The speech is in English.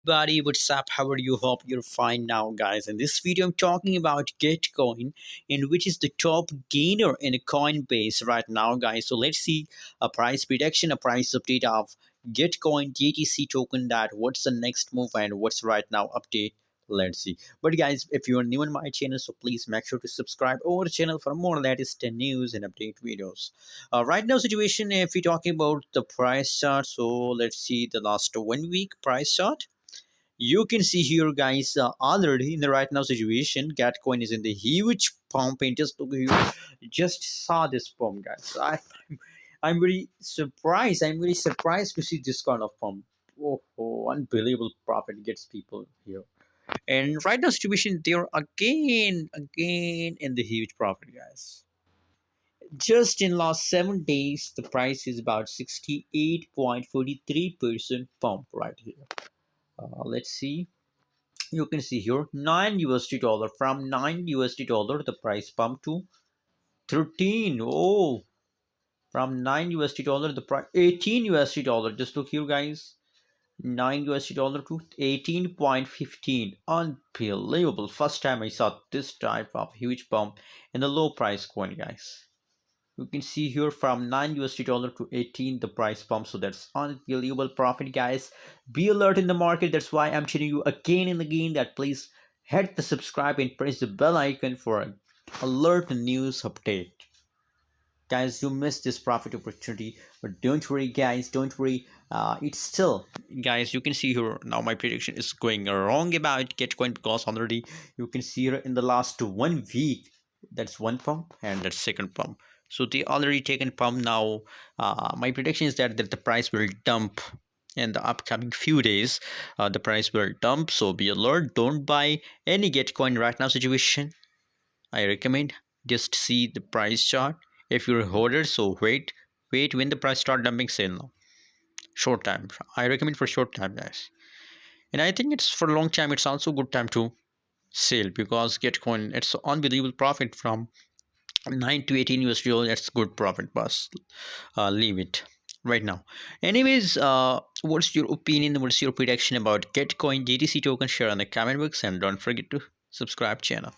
everybody, what's up? How are you? Hope you're fine now, guys. In this video, I'm talking about Gitcoin, in which is the top gainer in a Coinbase right now, guys. So let's see a price prediction, a price update of Gitcoin GTC token. That what's the next move and what's right now update. Let's see. But guys, if you are new on my channel, so please make sure to subscribe our channel for more latest news and update videos. Right now situation, if we're talking about the price chart, so let's see the last 1 week price chart. You can see here, guys, already in the right now situation, Gatcoin is in the huge pump, and just look here, just saw this pump, guys. I'm very surprised. I'm very surprised to see this kind of pump. Oh, unbelievable profit gets people here. And right now situation, they're again in the huge profit, guys. Just in last 7 days, the price is about 68.43% pump right here. Let's see. You can see here 9 USD dollar, from 9 USD dollar the price pumped to 13. Oh, from 9 USD dollar the price 18 USD dollar. Just look here, guys. 9 USD dollar to 18.15. Unbelievable. First time I saw this type of huge pump in the low price coin, guys. You can see here from 9 USD dollar to 18 the price pump. So that's unbelievable profit, guys. Be alert in the market. That's why I'm telling you again and again that please hit the subscribe and press the bell icon for an alert news update. Guys, you missed this profit opportunity, but don't worry, guys, don't worry. It's still, guys, you can see here now my prediction is going wrong about Gitcoin, because already you can see here in the last 1 week, that's one pump and that's second pump. So they already taken pump now. My prediction is that the price will dump in the upcoming few days. The price will dump, so be alert. Don't buy any Gitcoin right now situation. I recommend just see the price chart. If you're a holder, so wait when the price start dumping, sell now. Short time. I recommend for short time, guys. And I think it's for a long time. It's also good time to sell, because Gitcoin, it's unbelievable profit from 9 to 18 USD. That's good profit, boss. Leave it right now. Anyways, what's your opinion? What's your prediction about Gitcoin GTC token? Share on the comment box, and don't forget to subscribe channel.